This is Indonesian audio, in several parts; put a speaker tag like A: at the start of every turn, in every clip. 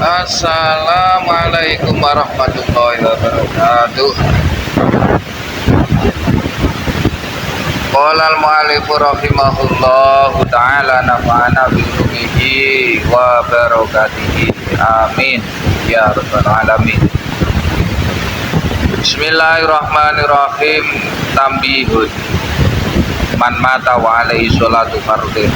A: Assalamualaikum warahmatullahi wabarakatuh. Qala al-mu'allifu rahimahullahu ta'ala nafa'ana bi'ulumihi wa barakatihi. Amin ya rabbal alamin. Bismillahirrahmanirrahim. Tambihun man mata wa alaihi sholatu fardhin.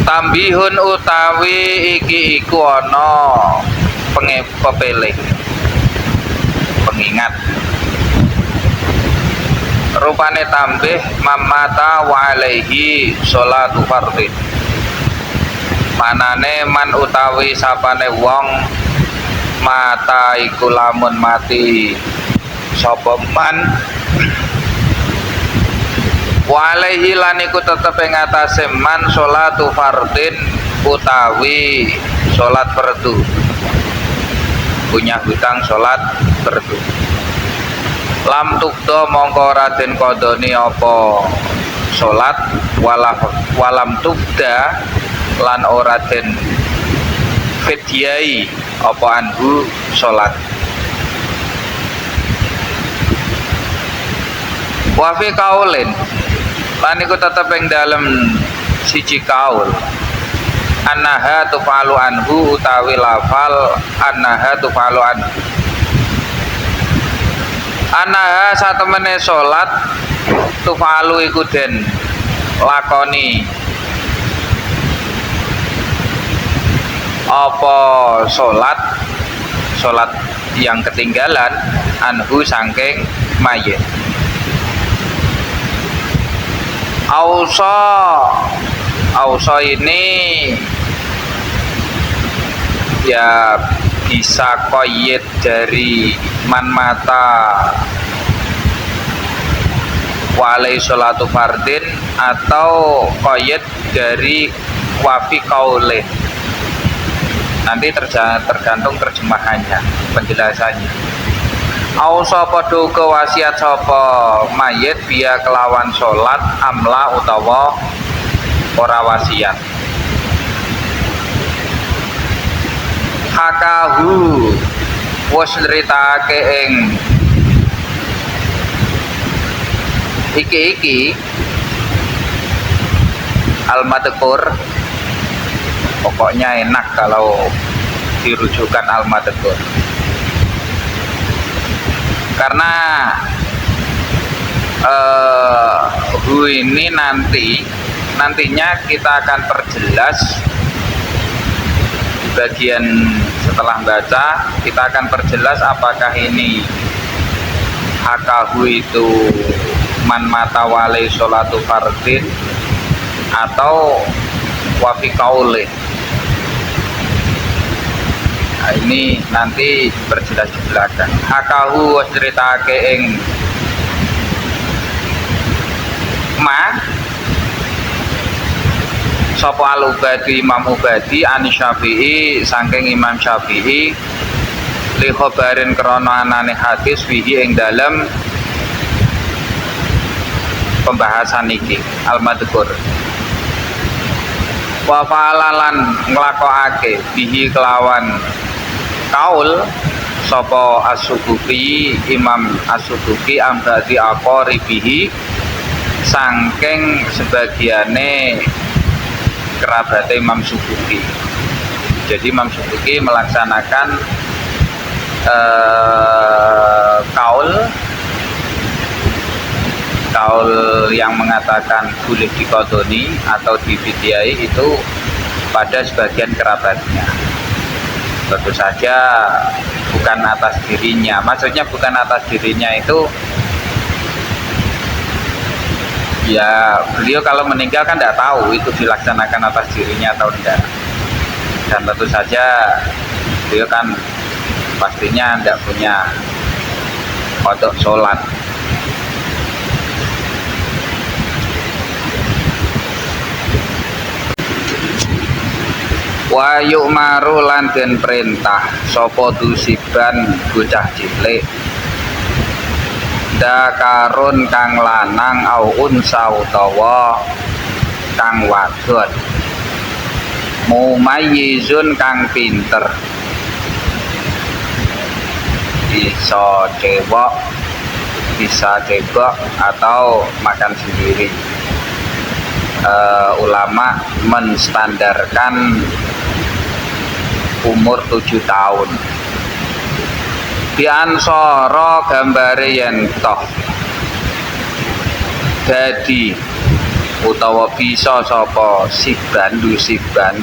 A: Tambihun utawi iki iku ana pepeling pengingat rupane tambih mamata wa alaihi sholatu fardhin. Manane man utawi sapane wong mata iku lamun mati sapa man wa alaihi lan iku tetep ing atase man sholatu fardhin utawi salat fardu, punya hutang salat fardu. Lam tukdo mongko ora den kodoni apa salat walam tukda lan ora den fidyai apa anhu salat. Wa fi kaulin lan iku tetep ing dalem siji kaul annaha tufalu anhu utawi lafal annaha tufalu anhu. Annaha satemene salat tufalu iku den lakoni apa salat yang ketinggalan anhu sangking mayit. Ausa ini ya bisa qayyid dari man mata wa alaihi sholatu fardhin atau qayyid dari wafi qaulin. Nanti tergantung terjemahannya, penjelasannya. Ausa padha uga wasiat sapa mayit biya kelawan salat amla utawa ora wasiat. Hakahu wis nritake ing iki al-madhkur. Pokoknya enak kalau dirujukan al-madhkur. Karena ini nantinya kita akan perjelas di bagian setelah baca, kita akan perjelas apakah ini hakahu itu man mata wali sholatu fardhin atau wafi kaulih. Nah, ini nanti berjelas di belakang. Hakahu was ceritake ing ma sapa al-Ubadi Imam Ubadi an Syafi'i saking Imam Syafi'i li khabarin krana anane hadis fihi ing dalem pembahasan iki al-madhkur. Wa fa'alalan nglakokake bihi kelawan kaul sapa as-Subuki Imam as-Subuki amdati aqaribihi saking sebagiane kerabat Imam Subuki. Jadi Imam Subuki melaksanakan kaul yang mengatakan boleh dikodoni atau difidyai itu pada sebagian kerabatnya. Tentu saja bukan atas dirinya. Maksudnya bukan atas dirinya itu ya beliau kalau meninggal kan tidak tahu itu dilaksanakan atas dirinya atau tidak. Dan tentu saja beliau kan pastinya tidak punya kodok sholat. Wa yu'maru lan den perintah sapa dusiban bocah cilik dakarun kang lanang au unsa utawa kang wadon mumayyizun kang pinter, bisa cebok, bisa cebok atau makan sendiri. Ulama menstandarkan umur 7 tahun. Biansara gambare yen toh dadi utawa bisa sapa siban dusiban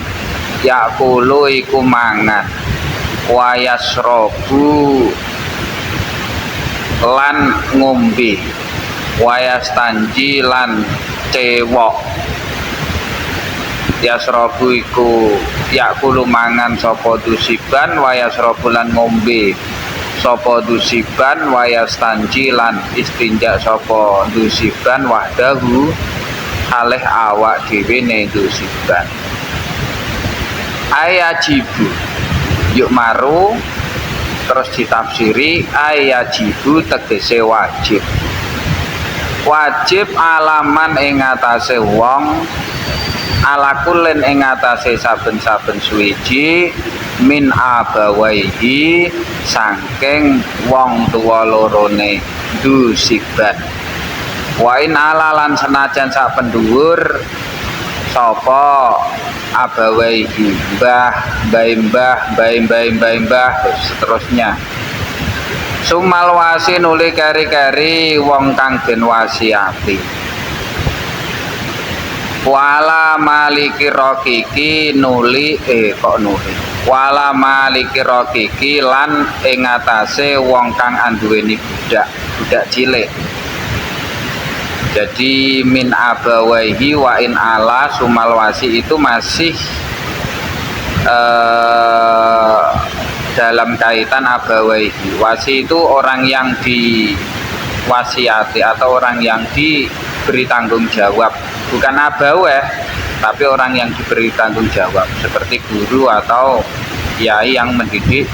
A: yakulu iku mangan wayasrobu lan ngombe wayastanji lan cewok. Yasrobu iku yakulu mangan sapa dusiban wayasrobu lan ngombe sapa dusiban wayastanji lan istinja sapa dusiban wahdahu halih awak dhewe ne dusiban. Ayajibu yuk maru terus ditafsiri ayajibu tegese wajib. Wajib alaman ing atase wong alakulen ing atase saben-saben suwiji min abawaihi saking wong tuwa lorone dusiban. Wa in alalan senajan sak pendhuwur sapa abawaihi mbah seterusnya. Sumal wasi nuli kari-kari wong kang den wasiati. Wala maliki rokiki nuli wala maliki rokiki lan ing atase wong kang anduweni budak cilik. Jadi min abawaihi wa in ala sumal wasi itu masih dalam kaitan abawaihi. Wasi itu orang yang diwasiati atau orang yang diberi tanggung jawab, bukan abaweh tapi orang yang diberi tanggung jawab seperti guru atau kiai yang mendidik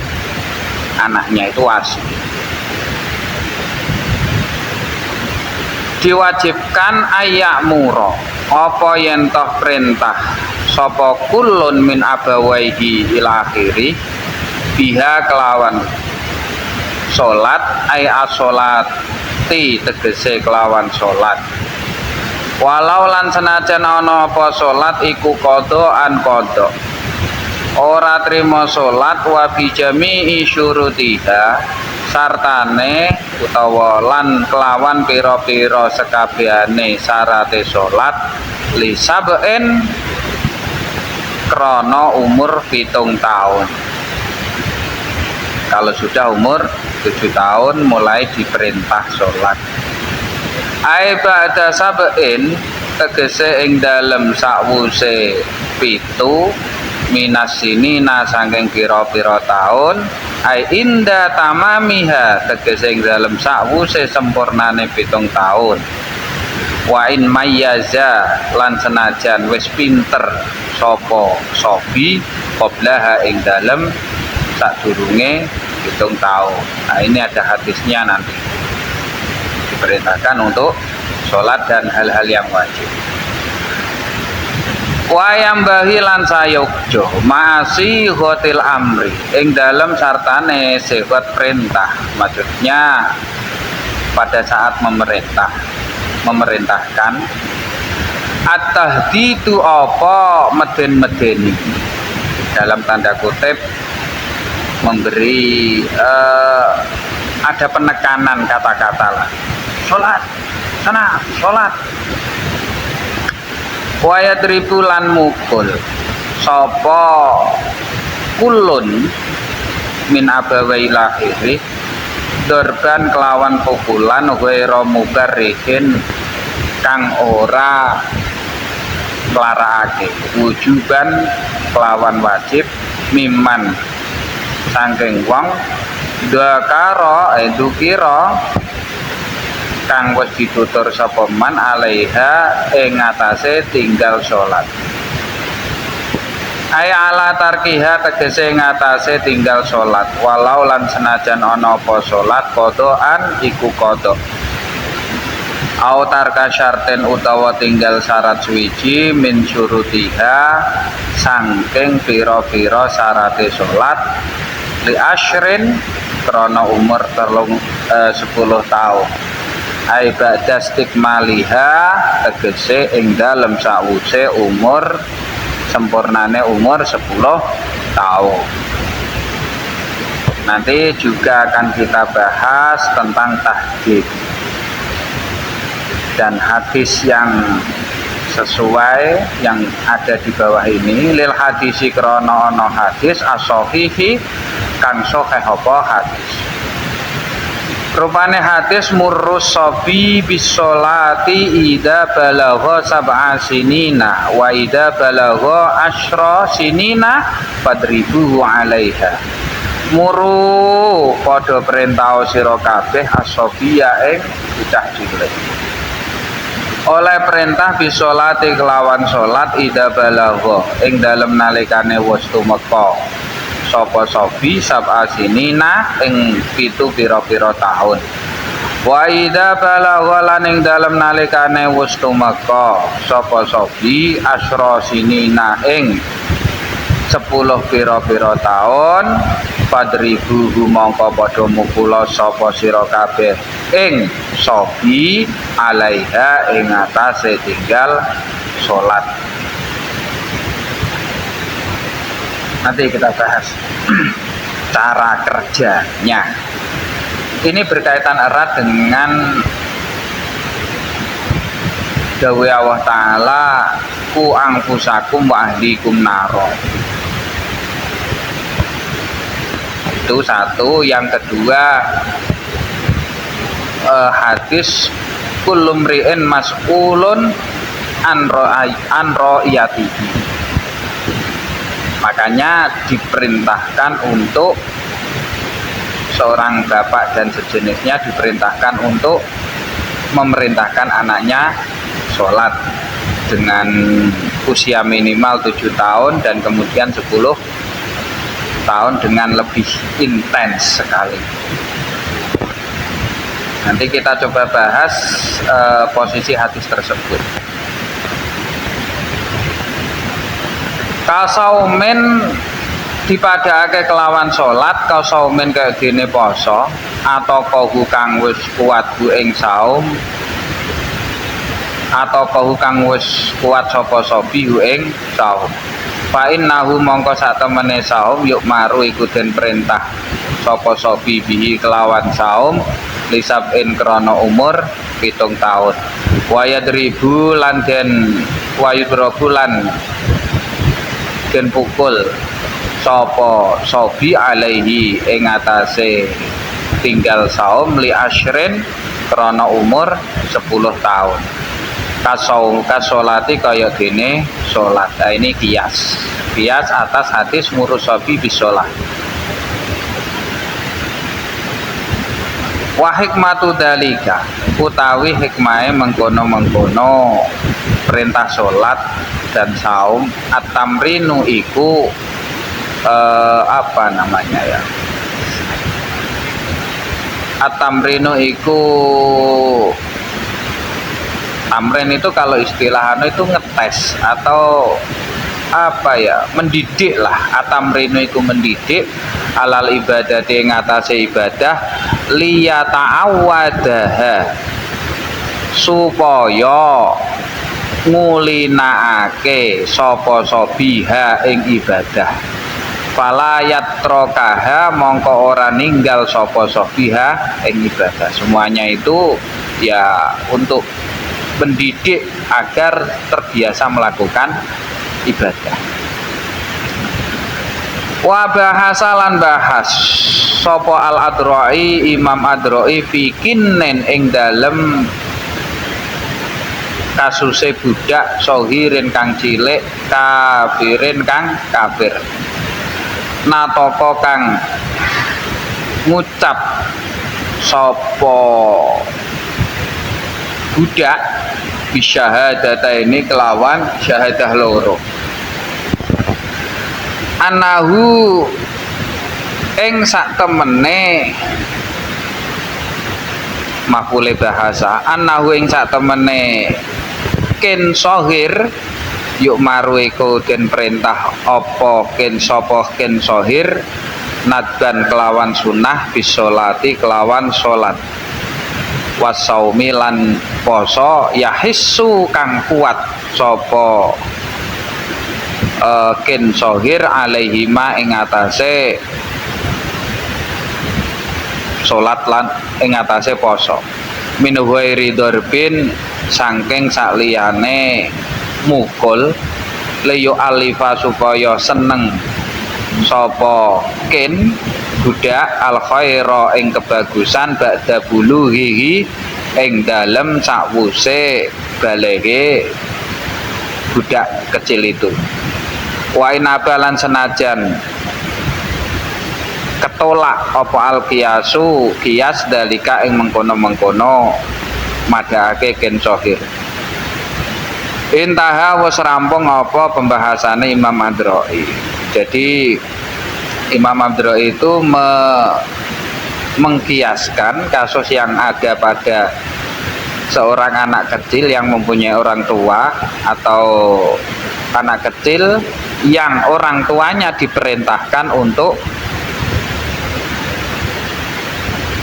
A: anaknya, itu wasi. Diwajibkan ayak muro apa yen toh perintah sapa kulun min abawaihi ila akhiri biha kelawan salat ay as-sholati tegese kelawan salat. Walau lan senajan ana apa salat iku qadhaan qadha ora trima salat wa bi jami'i syurutiha sartane utawa lan kelawan pira-pira sekabehane syarate salat li saben krana umur 7 tahun. Kalau sudah umur 7 tahun mulai diperintah salat. Ai ba'da saben tegese ing dalem sakwuse 7 minas sinina saking pira-pira tahun. Ai inda tamamiha tegese ing dalem sakwuse sempurnane 7 tahun. Wa in mayyaza lan senajan wis pinter sapa sobi qablaha ing dalem sadurunge 7 tahun. Nah, ini ada hadisnya nanti. Diperintahkan untuk sholat dan hal-hal yang wajib. Wayam bahilan sayukjo masih hotel amri ing dalam sartane sehat perintah, maksudnya pada saat memerintahkan at-tahdidu apa meden-medeni dalam tanda kutip memberi ada penekanan kata-kata lah. Sholat sana sholat. Wayat ribulan mukul sapa kulun min abawai lahiri dorban kelawan pukulan waira mubarrihin kang ora nglarakake wujuban kelawan wajib miman saking wong dakara edukira kang wis ditutur sapa man alaiha ing ngatasé tinggal salat. Ay ala tarkiha tegese ngatasé tinggal salat walau lan senajan ana apa salat qadaan iku qada. autarka syarten utawa tinggal syarat suwiji min syurutiha sangking pira-pira syarate salat li asyrin krana umur 10 tahun ai ba'da stikmaliha tegese ing dalem sawuse umur sempurnane umur 10 tahun. Nanti juga akan kita bahas tentang tahdid dan hadis yang sesuai yang ada di bawah ini. Lil hadisi krana ana hadis as-sahihi kang sahih apa hadis. Rupane hadis murrus sabi bisolati ida balagha sab'a sinina wa ida balagha asyra sinina fadribuhu 'alaiha. Muru padha perintah sira kabeh as-sabiya ing bocah cilik. Oleh perintah bisolati kelawan salat ida balagha ing dalem nalikane wis tumeka sapa sobi sab'a sinina ing 7 pira-pira tahun. Wa ida balagha lan ing dalem nalikane wis tumeka sapa sobi asyra sinina ing 10 pira-pira tahun padribuhu mongko padha mukula sapa sira kabeh ing sobi alaiha ing atase tinggal salat. Nanti kita bahas cara kerjanya. Ini berkaitan erat dengan dawuh Allah Ta'ala ku angfusakum wa ahlikum naro. Itu satu. Yang kedua hadis kullu mri'in mas'ulun an ra'iyatihi. Makanya diperintahkan untuk seorang bapak dan sejenisnya diperintahkan untuk memerintahkan anaknya sholat dengan usia minimal 7 tahun dan kemudian 10 tahun dengan lebih intens sekali. Nanti kita coba bahas posisi hadis tersebut. Kasaumen dipadhake kelawan salat, kasaumen kaya dene poso atau kahu kang wis kuat bu ing saum atau kahu kang wis kuat sapa sobi ing saum. Fa innahu mongko satemene saum yuk maru iku den perintah sapa sobi bihi kelawan saum lisabin krana umur 7 tahun. Wayadribu lan den wayudrobu lan den pukul sapa sobi alaihi ing atase tinggal saum li asyrin krana umur 10 tahun. Kasolati kaya dene salat. Nah, ini kias atas hadis murusabi bisolah. Wa hikmatu dalika utawi hikmahe mengkono-mengkono perintah salat dan saum at-tamrinu iku apa namanya ya, at-tamrinu iku tamrin itu kalau istilahnya itu ngetes atau apa ya, mendidik lah. At-tamrinu iku mendidik alal ibadah ing atase ibadah liyata'awwadaha supaya ngulinaake sapa sobiha ing ibadah. Fala yatrokaha mongko ora ninggal sapa sobiha ing ibadah. Semuanya itu ya untuk mendidik agar terbiasa melakukan ibadah. Wa bahasalan bahas sapa al-Adrai Imam Adrai fi kinnen ing dalem kasuse budak sohirin kang cilik kafirin kang kafir. Natoko kang ngucap sapa budak bisyahadata ini kelawan syahadah loro. Anahu ing sak temene mafule bahasa annahu ing sak temene kin sohir yuk maru iku den perintah apa kin sapa kin sohir nadban kelawan sunnah bisolati kelawan salat wasaumi lan poso yahissu kang kuat sapa kin sohir alaihima ing atase salat lan ing atase poso minuhai ridhorbin sangking sakliyane mukul leyo alifa supaya seneng sapa kin budak al khaira ing kebagusan ba'da buluhihi ing dalem sakwuse balege budak kecil itu wa inabalan senajan ketolak apa al kiasu kias dalika ing mengkono-mengkono madhake ken sohir intaha wis rampung apa pembahasannya Imam Adroi. Jadi Imam Adroi itu mengkiaskan kasus yang ada pada seorang anak kecil yang mempunyai orang tua atau anak kecil yang orang tuanya diperintahkan untuk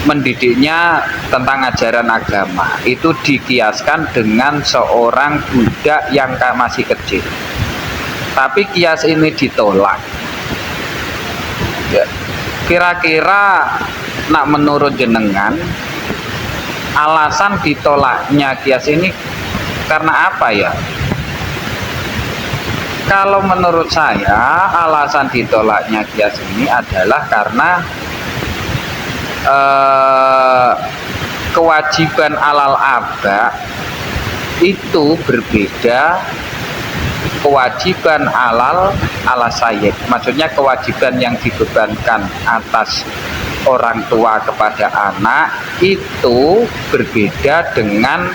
A: mendidiknya tentang ajaran agama, itu dikiaskan dengan seorang budak yang masih kecil. Tapi kias ini ditolak. Ya. Kira-kira nak menurut jenengan alasan ditolaknya kias ini karena apa ya? Kalau menurut saya alasan ditolaknya kias ini adalah karena kewajiban alal aba itu berbeda kewajiban ala sayyid, maksudnya kewajiban yang dibebankan atas orang tua kepada anak itu berbeda dengan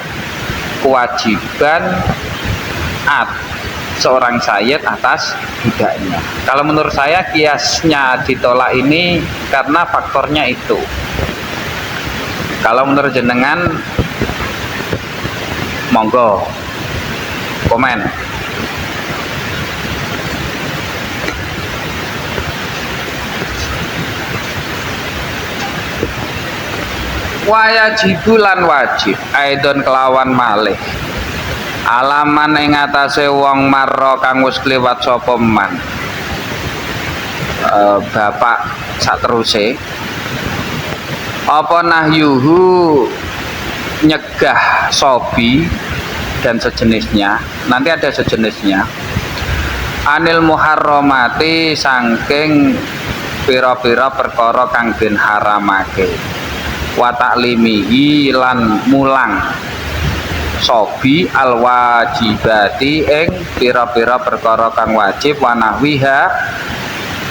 A: kewajiban seorang sayyid atas budaknya. Kalau menurut saya kiasnya ditolak ini karena faktornya itu. Kalau menurut jenengan monggo komen. Wajibulan wajib aidon kelawan malih alaman ing atase wong marra kang wis kliwat sapa man bapak sateruse apa nahyuhu nyegah sobi dan sejenisnya, nanti ada sejenisnya anil muharramati sangking pira-pira perkara kang den haramake wa ta'limihi lan mulang sobi al wajibati ing pira-pira perkara kang wajib wa nahwiha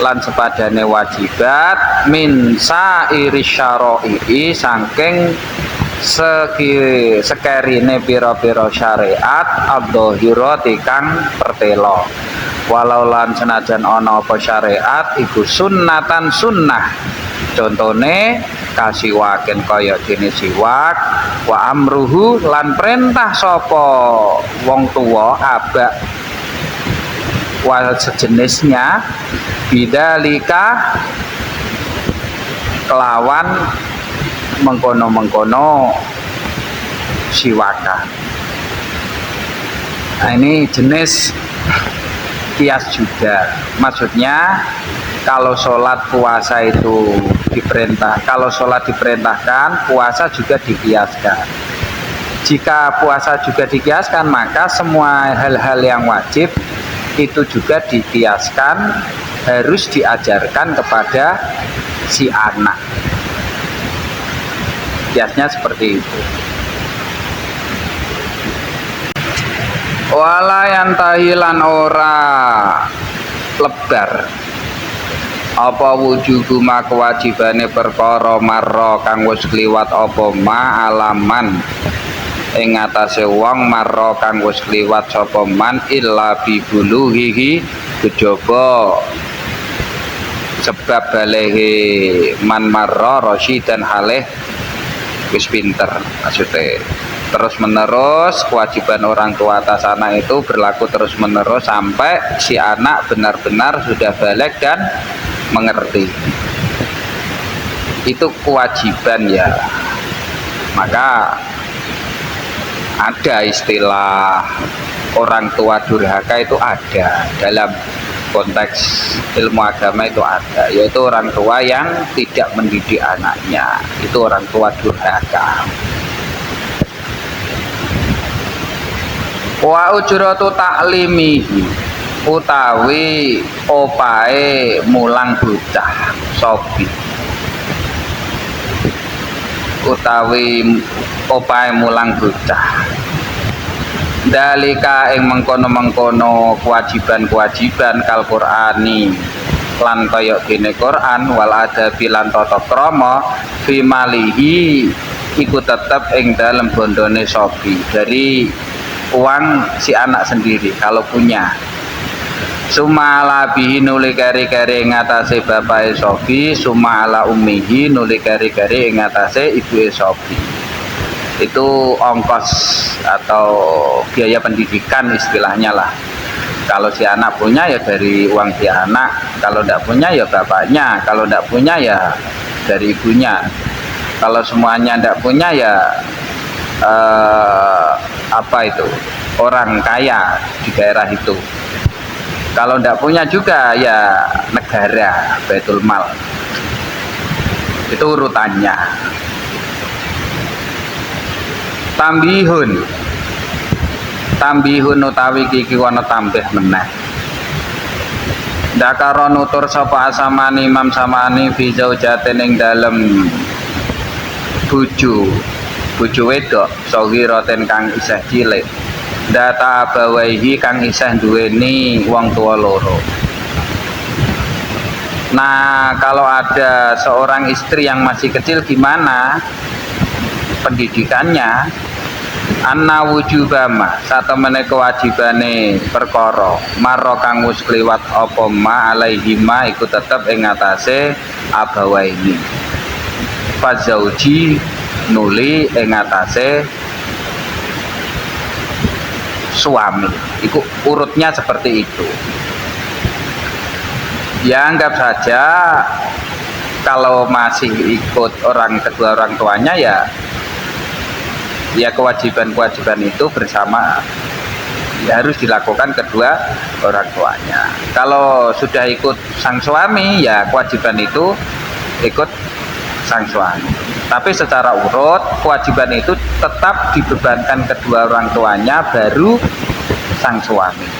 A: lan sepadane wajibat min sairi syara'i saking sekerine pira-pira syariat adh-dhahirati kang pertelo walau lan senajan ana apa syariat iku sunnatan sunnah contone kasiwaken kaya dene siwak wa amruhu lan perintah sapa wong tuwa abak wa sejenisnya bidzalika kelawan mengkono-mengkono siwaka. Nah, ini jenis kias juga, maksudnya kalau sholat puasa itu diperintah, kalau sholat diperintahkan, puasa juga dikiaskan. Jika puasa juga dikiaskan, maka semua hal-hal yang wajib itu juga dikiaskan, harus diajarkan kepada si anak. Kiasnya seperti itu. Wala yantahilan ora lebar apa wujudu ma kewajibane perkara marra kang wis kliwat apa ma alaman ing atase wong marra kang wis kliwat sapa man illa bi buluhihi kejaba sebab balehe man marra rasyidan halih wis pinter maksudnya. Terus menerus kewajiban orang tua atas anak itu berlaku terus menerus sampai si anak benar-benar sudah balik dan mengerti. Itu kewajiban ya. Maka ada istilah orang tua durhaka, itu ada dalam konteks ilmu agama, itu ada, yaitu orang tua yang tidak mendidik anaknya, itu orang tua durhaka. Wa ujratu ta'limihi, utawi opae mulang bocah sobi, utawi opae mulang bocah dalika ing mengkono-mengkono kewajiban-kewajiban kal Qur'ani lan kaya dene Quran, wal adabi lan tata krama fi malihi iku tetep ing dalem bondone sobi, dari uang si anak sendiri kalau punya. Sumala bihi nuli kari-kari ngatasi bapak sobi, sumala ummihi nuli kari-kari ngatasi ibu sobi. Itu ongkos atau biaya pendidikan istilahnya lah. Kalau si anak punya ya dari uang si anak, kalau tidak punya ya bapaknya, kalau tidak punya ya dari ibunya, kalau semuanya tidak punya ya apa itu, orang kaya di daerah itu. Kalau tidak punya juga ya negara, Baitul Mal. Itu urutannya. Tambihun utawi kiki wana tambih meneh. Dakara nutur sapa asamani Imam Samani fi zaujatin ing dalem bojo wedok saghiraten kang isih cilik, data abawaihi kang isih duweni wong tua loro. Nah, kalau ada seorang istri yang masih kecil gimana pendidikannya? Anna wujubama satemene kewajibane perkara marra kang wis kliwat apa ma alaihima iku tetep ing atase abawaihi. Fazauji nuli ing atase suami. Itu urutnya seperti itu. Ya anggap saja kalau masih ikut kedua orang tuanya ya kewajiban-kewajiban itu bersama ya harus dilakukan kedua orang tuanya. Kalau sudah ikut sang suami ya kewajiban itu ikut sang suami. Tapi secara urut kewajiban itu tetap dibebankan kedua orang tuanya baru sang suami.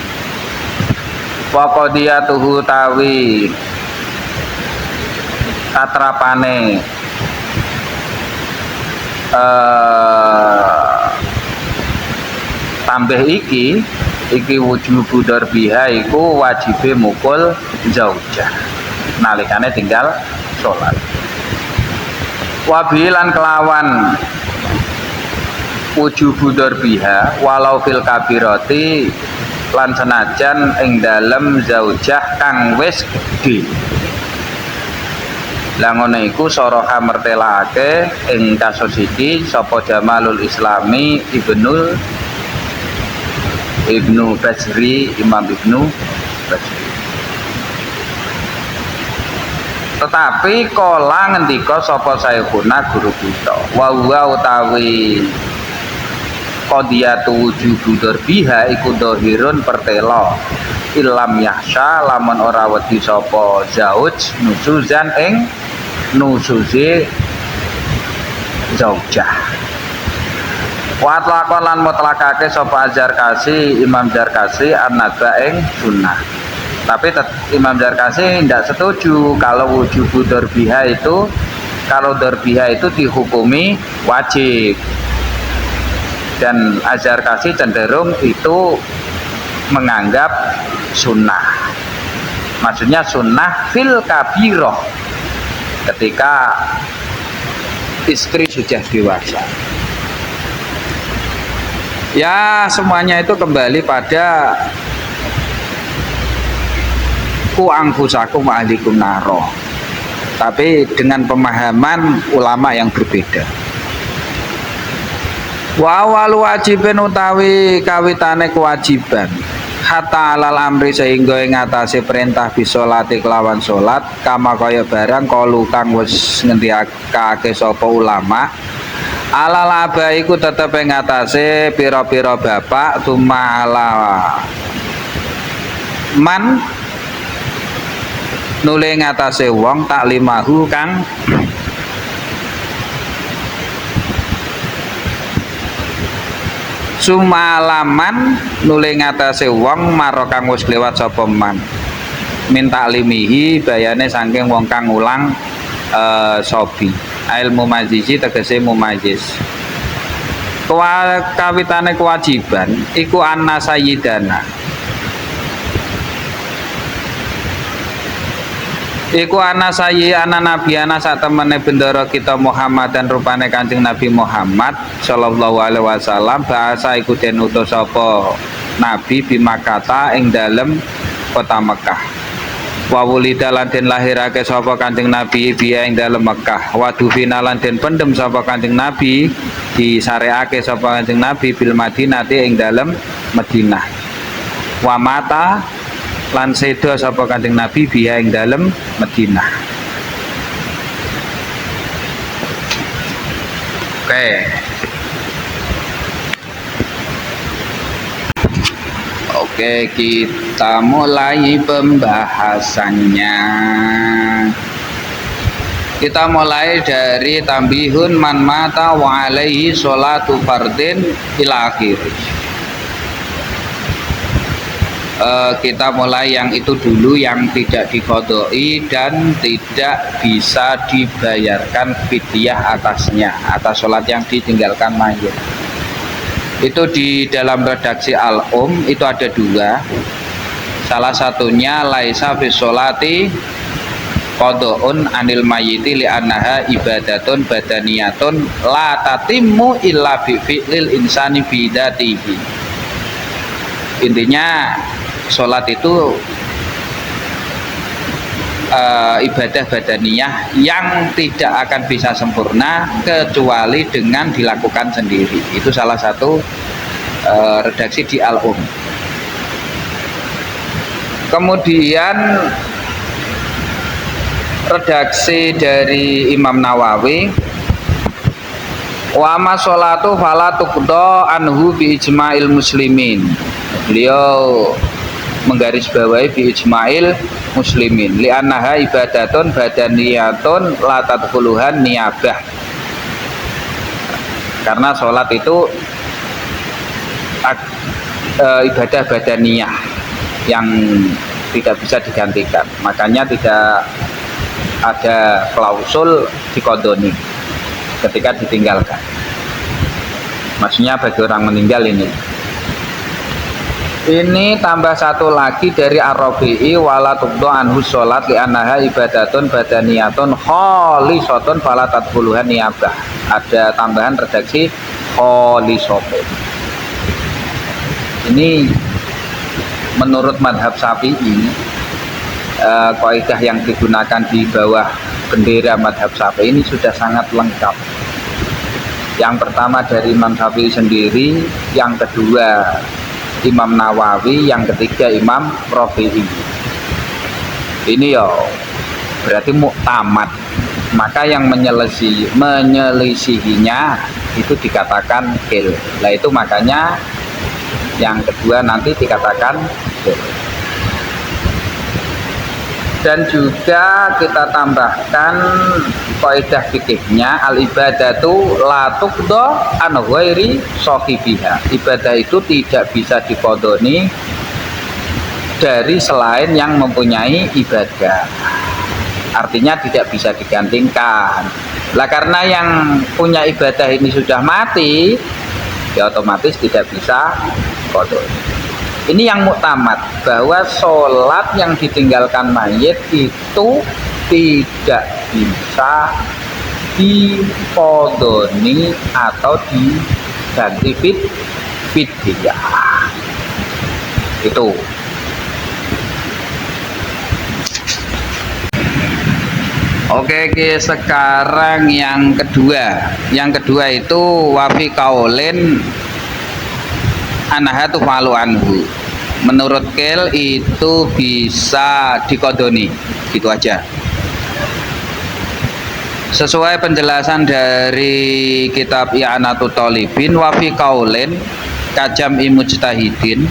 A: Waqadiyatuhu tawi tatrapane tambah iki wujubu darbiha iku wajibe mukul zaujah nalikane tinggal sholat. Wabilan kelawan wujubu darbiha walau fil kabirati lan senajan ing dalem zaujah kang wis gedhe. Lah ngono iku soroha mertelake ing kasus iki sapa Jamalul Islami Ibnu Basri, Imam Ibnu Basri. Tetapi kala ngendika sapa saykhuna guru kita, wa huwa utawi qadiyatu wujubu darbiha iku dhahirun pertela ilam yahsya lamun ora wedi sapa zauj nusuzan ing nusuze zaujah. Wa atlaqan lan mutlakake sapa Zarkasi Imam Zarkasi an-nadba ing sunnah. Tapi Imam Zarkasi tidak setuju kalau wujubu darbiha itu, kalau darbiha itu dihukumi wajib. Dan Zarkasi cenderung itu menganggap sunnah. Maksudnya sunnah fil kabiroh, ketika istri sudah dewasa. Ya semuanya itu kembali pada ku angfusakum wa ahlikum naro, tapi dengan pemahaman ulama yang berbeda. Wa awal wajibin utawi kawitane kewajiban hatta alal amri sehingga ing atase perintah bisolati kelawan salat kama kaya barang kalu kang wis ngendikake sapa ulama alal aba iku tetep ing atase pira-pira bapak tumala man nule ngatasé wong taklimahu kang sumalaman nule ngatasé wong maro kang wis lewat sapa man minta limihi bayane saking wong kang ulang sobi ilmu majisi tegese mumajis kawitane kewajiban iku anna sayyidana iku ana sayi ana nabi ana sak temene bendera kita Muhammad dan rupane Kanjeng Nabi Muhammad sallallahu alaihi wasallam bahasa iku den utus sapa nabi bi Makkah ing dalem kota Mekah wa wulida lan den lahirake sapa Kanjeng Nabi biya ing dalem Mekah wa dufina lan den pendem sapa Kanjeng Nabi disareake sapa Kanjeng Nabi bil Madinah ing dalem Madinah wa mata lan sedo sapa Kanjeng Nabi biya ing dalem Madinah. Oke, kita mulai pembahasannya. Kita mulai dari tambihun man mata wa alaihi sholatu fardin ila akhirih. Kita mulai yang itu dulu yang tidak diqodoi dan tidak bisa dibayarkan fidyah atasnya atas sholat yang ditinggalkan mayit. Itu di dalam redaksi al-um itu ada dua. Salah satunya laisa fi sholati qod'un anil mayyiti li annaha ibadatun badaniyatun la tatimmu illa bi fi'lil insani bidatihi. Intinya sholat itu ibadah badaniyah yang tidak akan bisa sempurna kecuali dengan dilakukan sendiri. Itu salah satu redaksi di al-um. Kemudian redaksi dari Imam Nawawi wa ma sholatu fala tuqda anhu bi ijma'il muslimin. Beliau menggarisbawahi bi ijma'il muslimin li annaha ibadatun badaniyatun la tadkhuluhan niyabah. Karena sholat itu ibadah badaniyah yang tidak bisa digantikan, makanya tidak ada klausul dikodoni ketika ditinggalkan. Maksudnya bagi orang meninggal ini tambah satu lagi dari Ar-Rabi'i wala tuqdo anhu sholat li annaha ibadatun badaniyatun kholisotun fala tadkhuluhan niyabah. Ada tambahan redaksi kholisotun. Ini menurut madhab Syafi'i, kaidah yang digunakan di bawah bendera madhab Syafi'i ini sudah sangat lengkap. Yang pertama dari Imam Syafi'i sendiri, yang kedua Imam Nawawi, yang ketiga Imam Rafi'i. Ini ya berarti muktamad. Maka yang menyelisihinya itu dikatakan kil. Nah itu makanya yang kedua nanti dikatakan kil. Dan juga kita tambahkan kaidah fikihnya al ibadatu la tuqda an ghairi sahibiha. Ibadah itu tidak bisa diqodoni dari selain yang mempunyai ibadah. Artinya tidak bisa digantikan. Lah karena yang punya ibadah ini sudah mati, ya otomatis tidak bisa qodoni. Ini yang muktamad, bahwa sholat yang ditinggalkan mayit itu tidak bisa diqodoni atau diganti fidyah. Itu. Oke, sekarang yang kedua. Yang kedua itu wafi kaulin anahatu falu anhu. Menurut Kel itu bisa dikodoni, gitu aja. Sesuai penjelasan dari kitab I'anatut Thalibin wafi kaulin kajam imujtahidin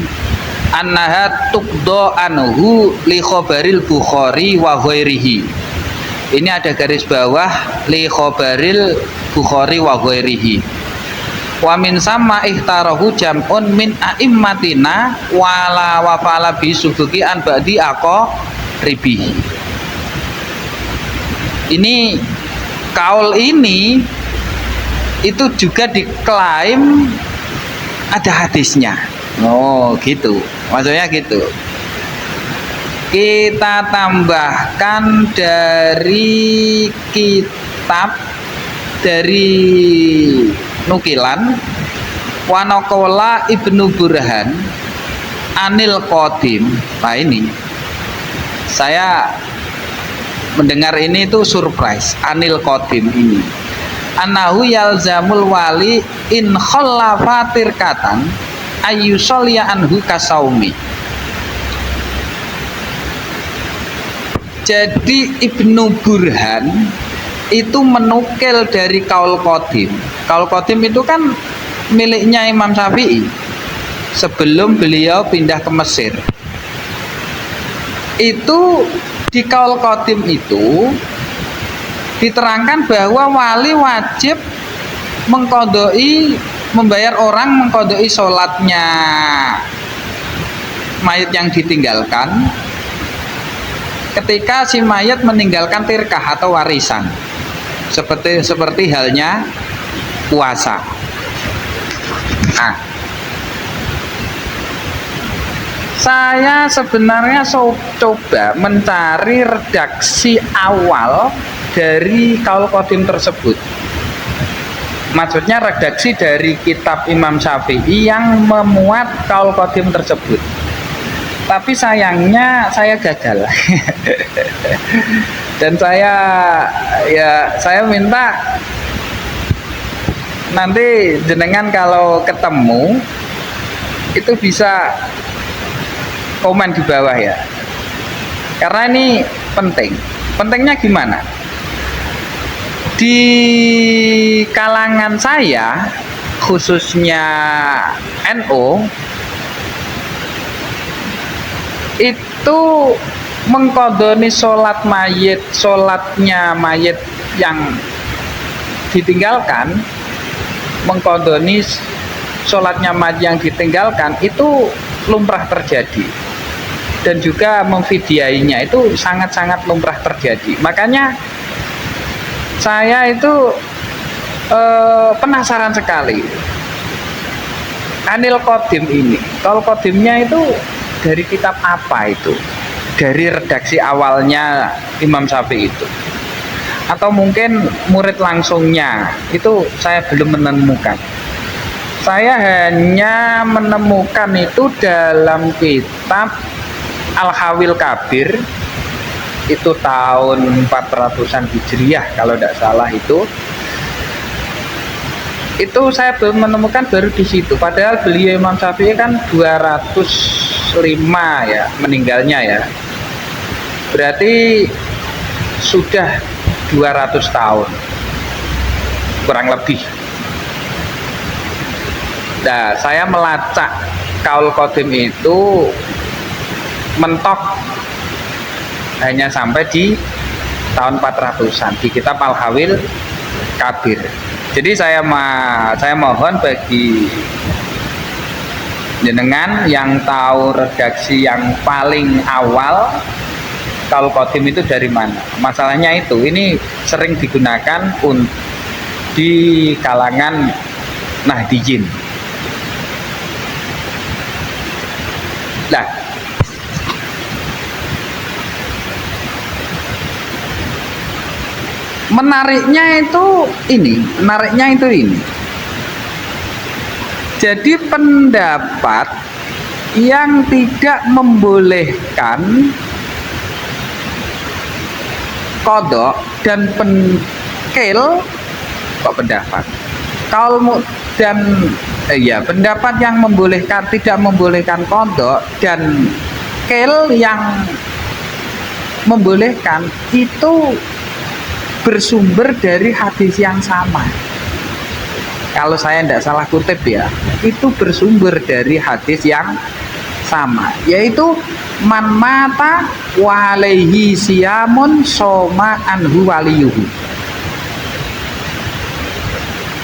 A: annaha tuqdo anhu li khobaril Bukhari wa ghairihi. Ini ada garis bawah li khobaril Bukhari wa ghairihi. Wa min sama ihtarahu jam'un min a'immatina wala wa fala bi subuki an ba'di aqa ribihi. Ini kaul ini itu juga diklaim ada hadisnya. Oh, gitu. Maksudnya gitu. Kita tambahkan dari kitab dari nukilan Wanokola Ibnu Burhan Anil Qadim. Nah, ini saya mendengar ini itu surprise. Anil Qadim ini anahu yalzamul wali in khallafa tirkatan ayyusalliya anhu kasaumi. Jadi Ibnu Burhan itu menukil dari Kaul Qadim. Kaul Qadim itu kan miliknya Imam Syafi'i sebelum beliau pindah ke Mesir. Itu di Kaul Qadim itu diterangkan bahwa wali wajib membayar orang mengkodoi sholatnya mayit yang ditinggalkan ketika si mayat meninggalkan tirkah atau warisan, seperti halnya puasa. Nah, saya sebenarnya coba mencari redaksi awal dari Kaul Qadim tersebut. Maksudnya redaksi dari kitab Imam Syafi'i yang memuat Kaul Qadim tersebut. Tapi sayangnya saya gagal. Dan saya minta nanti jenengan kalau ketemu itu bisa komen di bawah ya. Karena ini penting. Pentingnya gimana? Di kalangan saya khususnya NU itu mengkodoni sholatnya mayit yang ditinggalkan, mengkodoni sholatnya mayit yang ditinggalkan itu lumrah terjadi, dan juga memfidyainya itu sangat-sangat lumrah terjadi. Makanya saya itu penasaran sekali Anil Qadim ini. Kalau Qadimnya itu dari kitab apa itu? Dari redaksi awalnya Imam Syafi'i itu, atau mungkin murid langsungnya? Itu saya belum menemukan. Saya hanya menemukan itu dalam kitab Al-Hawil Kabir, itu tahun 400-an Hijriah kalau tidak salah itu saya belum menemukan, baru di situ. Padahal beliau Imam Syafi'i kan 205 ya meninggalnya ya, berarti sudah 200 tahun kurang lebih. Nah, saya melacak Kaul Qadim itu mentok hanya sampai di tahun 400-an di kitab Al-Hawil Kabir. Jadi saya mohon bagi jenengan yang tahu redaksi yang paling awal Kaul Qadim itu dari mana. Masalahnya itu ini sering digunakan di kalangan Nahdijin. Nah, menariknya itu ini. Jadi pendapat yang tidak membolehkan qadha dan penkil kok pendapat kaul dan pendapat yang membolehkan tidak membolehkan kodok dan kil yang membolehkan itu bersumber dari hadis yang sama. Kalau saya tidak salah kutip ya, itu bersumber dari hadis yang sama, yaitu man mata wa alaihi siyamun soma anhu waliyuhu.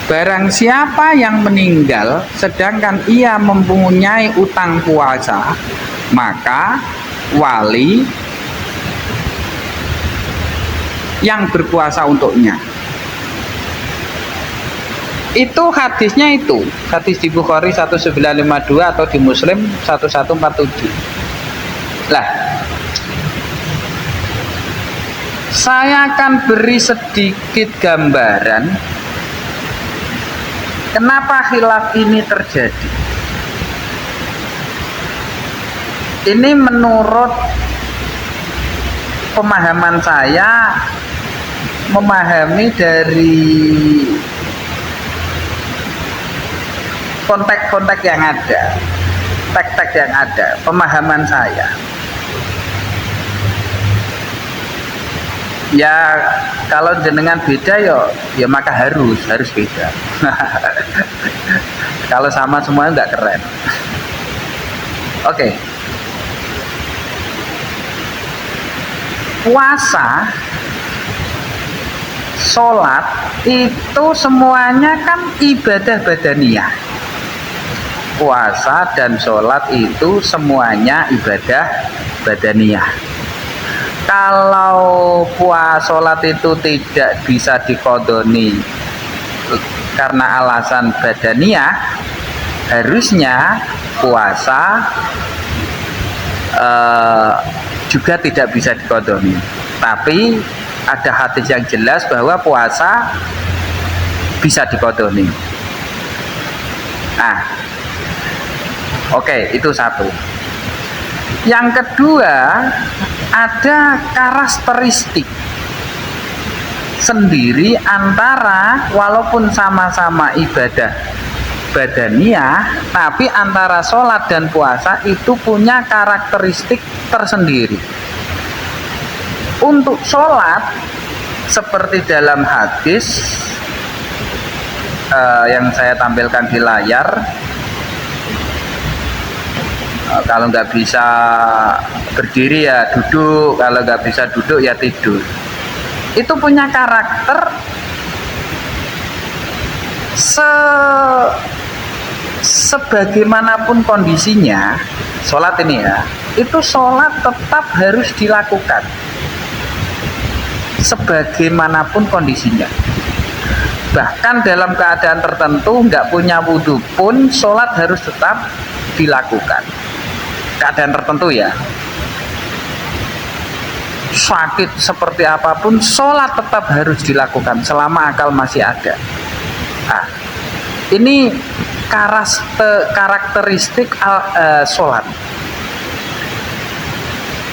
A: Barang siapa yang meninggal sedangkan ia mempunyai utang puasa, maka wali yang berpuasa untuknya. Itu hadisnya, itu hadis di Bukhari 1952 atau di Muslim 1147. Lah, saya akan beri sedikit gambaran kenapa khilaf ini terjadi. Ini menurut pemahaman saya, memahami dari konteks-konteks yang ada, teks-teks yang ada, pemahaman saya. Ya kalau jenengan beda ya maka harus beda. Kalau sama semuanya nggak keren. Oke. Puasa, sholat itu semuanya kan ibadah badaniyah. Puasa dan sholat itu semuanya ibadah badaniyah. Kalau sholat itu tidak bisa dikodoni karena alasan badaniyah, harusnya puasa juga tidak bisa dikodoni. Tapi ada hadis yang jelas bahwa puasa bisa dikodoni. Nah, oke, itu satu. Yang kedua, ada karakteristik sendiri antara, walaupun sama-sama ibadah badaniyah, tapi antara sholat dan puasa itu punya karakteristik tersendiri. Untuk sholat, seperti dalam hadis yang saya tampilkan di layar, kalau nggak bisa berdiri ya duduk, kalau nggak bisa duduk ya tidur. Itu punya karakter sebagaimanapun kondisinya. Sholat ini ya, itu sholat tetap harus dilakukan sebagaimanapun kondisinya. Bahkan dalam keadaan tertentu nggak punya wudhu pun sholat harus tetap dilakukan. Keadaan tertentu ya, sakit seperti apapun sholat tetap harus dilakukan selama akal masih ada. Nah, ini karakteristik sholat.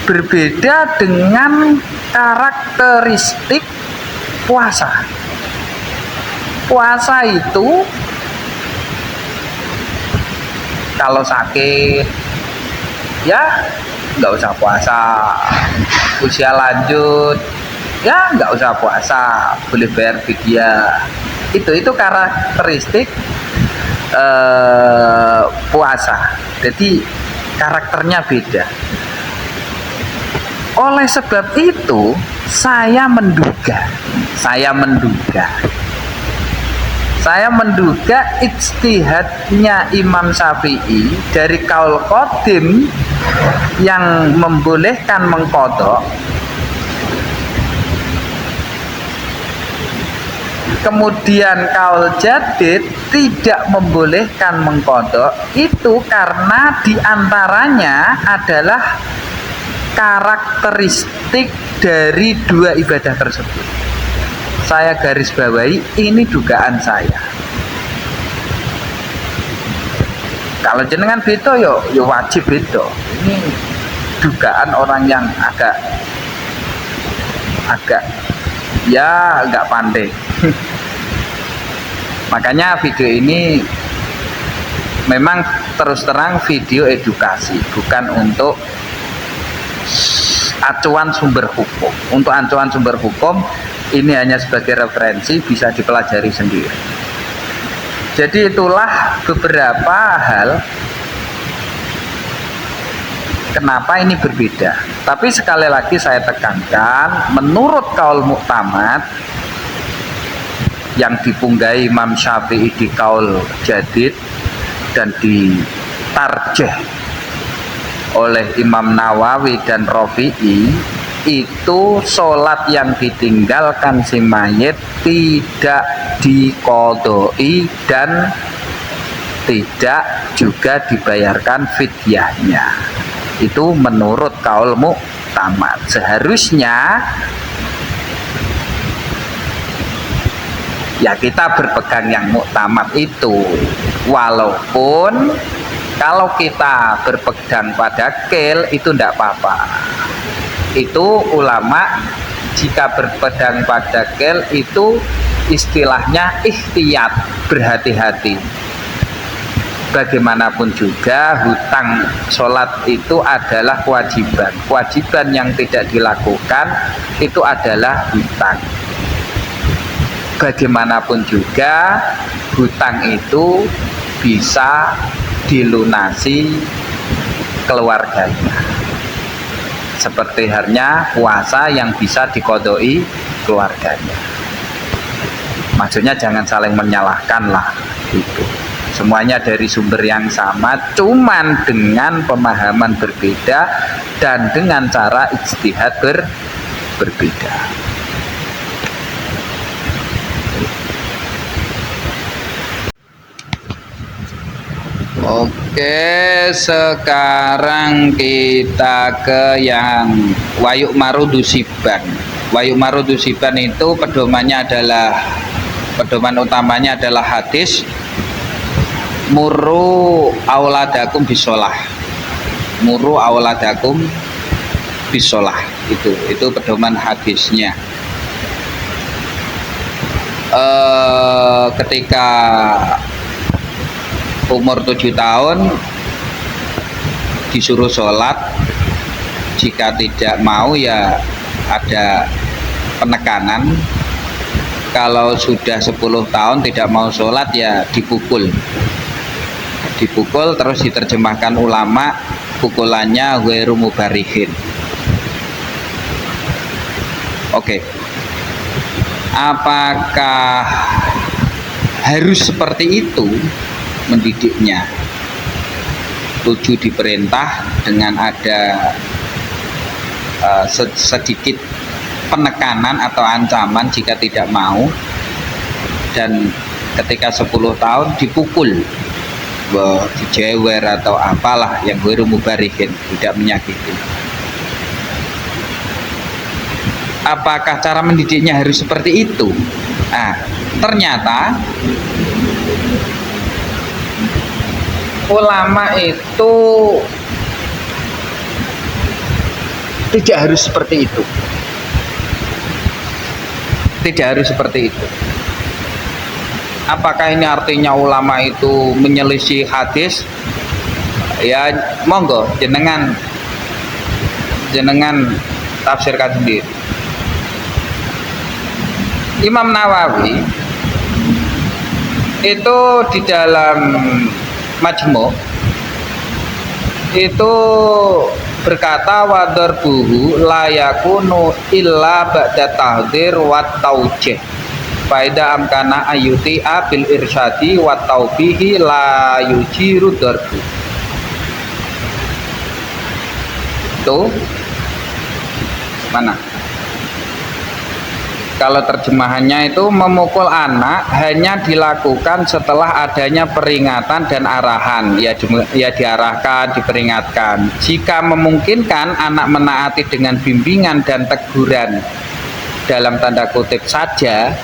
A: Berbeda dengan karakteristik puasa. Puasa itu kalau sakit ya nggak usah puasa, usia lanjut ya nggak usah puasa, boleh bayar fidyah. Itu karakteristik puasa. Jadi karakternya beda. Oleh sebab itu saya menduga ijtihadnya Imam Syafi'i dari kaul qadim yang membolehkan mengqadha, kemudian kaul jadid tidak membolehkan mengqadha, itu karena diantaranya adalah karakteristik dari dua ibadah tersebut. Saya garis bawahi, ini dugaan saya. Kalau jenengan beda yo wajib beda. Ini dugaan orang yang agak ya nggak pandai. Makanya video ini memang terus terang video edukasi, bukan untuk acuan sumber hukum. Untuk acuan sumber hukum ini hanya sebagai referensi, bisa dipelajari sendiri. Jadi itulah beberapa hal kenapa ini berbeda. Tapi sekali lagi saya tekankan, menurut kaul muktamad yang dipunggai Imam Syafi'i di kaul jadid dan ditarjeh oleh Imam Nawawi dan Rafi'i, itu sholat yang ditinggalkan si mayit tidak diqodoi dan tidak juga dibayarkan fidyahnya. Itu menurut kaul muktamad. Seharusnya ya kita berpegang yang muktamad itu, walaupun kalau kita berpegang pada qil itu tidak apa-apa. Itu ulama jika berpegang pada qil itu istilahnya ihtiyat, berhati-hati. Bagaimanapun juga hutang sholat itu adalah kewajiban. Kewajiban yang tidak dilakukan itu adalah hutang. Bagaimanapun juga hutang itu bisa dilunasi keluarganya, seperti halnya puasa yang bisa dikodoi keluarganya. Maksudnya jangan saling menyalahkan lah, itu semuanya dari sumber yang sama, cuman dengan pemahaman berbeda dan dengan cara ijtihad berbeda. Oke, sekarang kita ke yang Wayuk Marudusiban. Wayuk Marudusiban itu pedomannya adalah, pedoman utamanya adalah hadis muru auladakum bisolah. Muru auladakum bisolah. Itu pedoman hadisnya. Ketika umur 7 tahun disuruh sholat, jika tidak mau ya ada penekanan. Kalau sudah 10 tahun tidak mau sholat ya dipukul terus diterjemahkan ulama, pukulannya ghairu mubarihin. Oke, apakah harus seperti itu mendidiknya? 7 diperintah dengan ada sedikit penekanan atau ancaman jika tidak mau, dan ketika 10 tahun dipukul, dijewer atau apalah yang ghairu mubarihin, tidak menyakiti. Apakah cara mendidiknya harus seperti itu? Nah, ternyata ulama itu tidak harus seperti itu. Tidak harus seperti itu. Apakah ini artinya ulama itu menyelisih hadis? Ya monggo jenengan tafsirkan sendiri. Imam Nawawi itu di dalam Majmu' itu berkata, wadarbuhu la yakunu illa ba'da tahdzir wa taujih faida amkana ayuti abil irsyadi wa taubihi la yujiru darbu. Tuh mana? Kalau terjemahannya itu memukul anak hanya dilakukan setelah adanya peringatan dan arahan, ya diarahkan, diperingatkan. Jika memungkinkan anak menaati dengan bimbingan dan teguran dalam tanda kutip saja,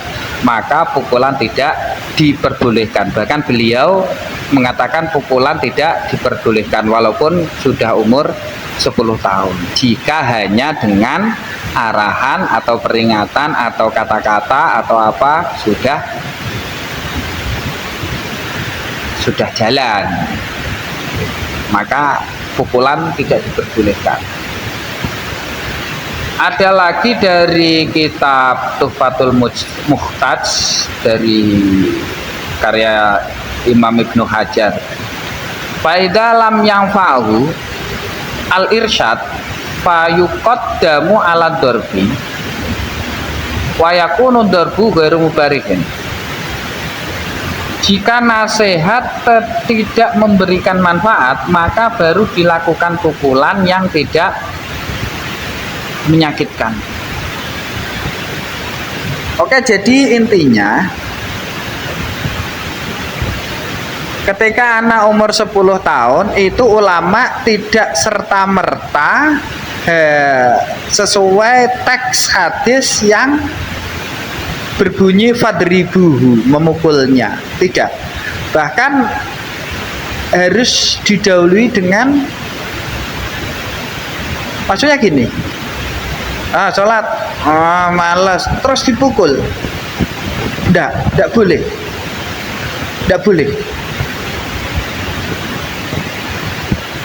A: maka pukulan tidak diperbolehkan. Bahkan beliau mengatakan pukulan tidak diperbolehkan walaupun sudah umur 10 tahun jika hanya dengan arahan atau peringatan atau kata-kata atau apa sudah jalan, maka pukulan tidak diperbolehkan. Ada lagi dari kitab Tuhfatul Muhtaj dari karya Imam Ibnu Hajar, faida lam yanfa'u al-irsyad fayuqaddamu ala darbi wa yakunu darbu ghairu mubarikin. Jika nasihat tidak memberikan manfaat, maka baru dilakukan pukulan yang tidak menyakitkan. Oke, jadi intinya ketika anak umur 10 tahun itu ulama tidak serta-merta sesuai teks hadis yang berbunyi fadribuhu, memukulnya, tidak. Bahkan harus didahului dengan, maksudnya gini, sholat, malas, terus dipukul, tidak boleh, tidak boleh.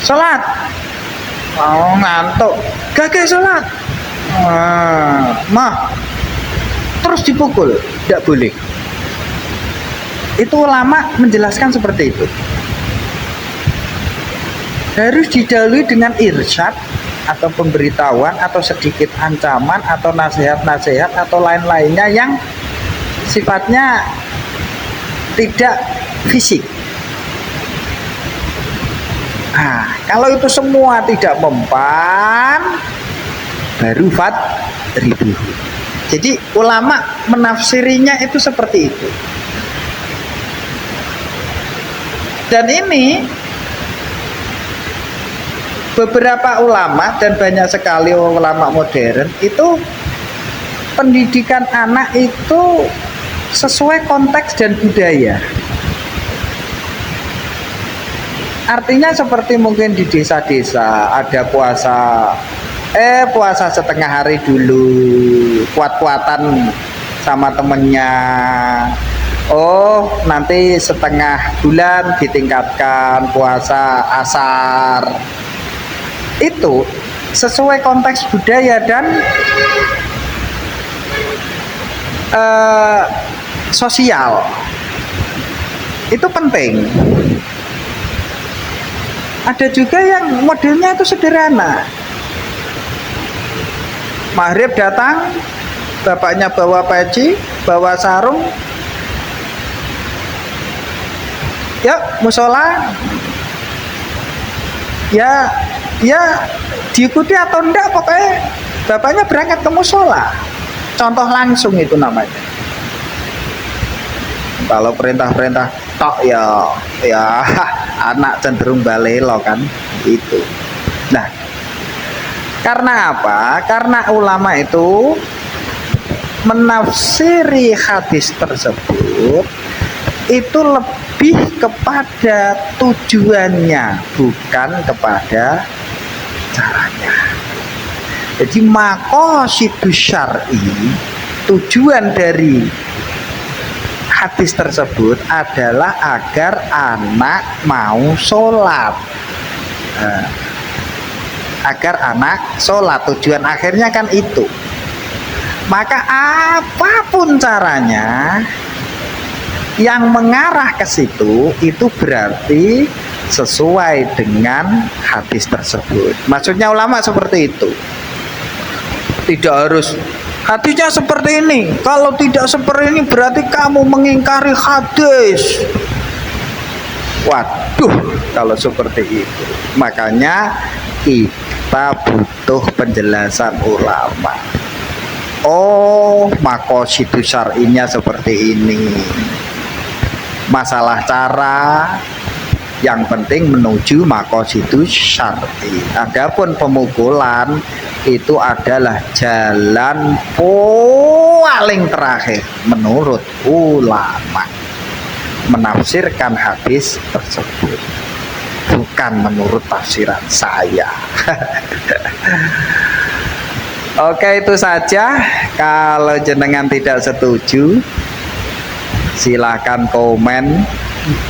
A: Sholat, ngantuk, gagal sholat, terus dipukul, tidak boleh. Itu ulama menjelaskan seperti itu. Harus didahului dengan irsyad atau pemberitahuan atau sedikit ancaman atau nasihat-nasihat atau lain-lainnya yang sifatnya tidak fisik. Nah, kalau itu semua tidak mempan, baru fadribuhu. Jadi ulama menafsirinya itu seperti itu. Dan ini beberapa ulama dan banyak sekali ulama modern itu pendidikan anak itu sesuai konteks dan budaya. Artinya seperti mungkin di desa-desa ada puasa setengah hari dulu, kuat-kuatan sama temennya. Oh, nanti setengah bulan ditingkatkan puasa asar. Itu sesuai konteks budaya dan sosial. Itu penting. Ada juga yang modelnya itu sederhana. Maghrib datang, bapaknya bawa peci, bawa sarung, yuk musola, ya diikuti atau enggak, pokoknya bapaknya berangkat ke musola. Contoh langsung itu namanya. Kalau perintah-perintah tok ya anak cenderung balelo kan itu. Nah, karena apa? Karena ulama itu menafsiri hadis tersebut itu lebih kepada tujuannya, bukan kepada caranya. Jadi maqasidus syar'i, tujuan dari hadis tersebut adalah agar anak mau sholat. Agar anak sholat, tujuan akhirnya kan itu. Maka apapun caranya yang mengarah ke situ itu berarti sesuai dengan hadis tersebut. Maksudnya ulama seperti itu. Tidak harus hadisnya seperti ini, kalau tidak seperti ini berarti kamu mengingkari hadis. Waduh, kalau seperti itu makanya kita butuh penjelasan ulama. Oh, maqasidus syar'inya seperti ini. Masalah cara, yang penting menuju maqasidus syar'i. Adapun pemukulan itu adalah jalan paling terakhir menurut ulama menafsirkan hadis tersebut, bukan menurut tafsiran saya. Oke, itu saja. Kalau jenengan tidak setuju, silahkan komen,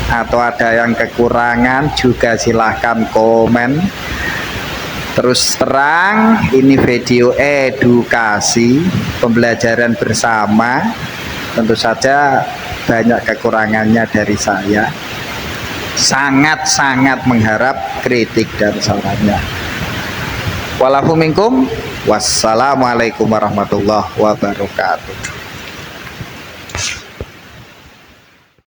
A: atau ada yang kekurangan juga silahkan komen. Terus terang, ini video edukasi pembelajaran bersama, tentu saja banyak kekurangannya dari saya. Sangat-sangat mengharap kritik dan sarannya. Walafu minkum. Wassalamualaikum warahmatullahi wabarakatuh.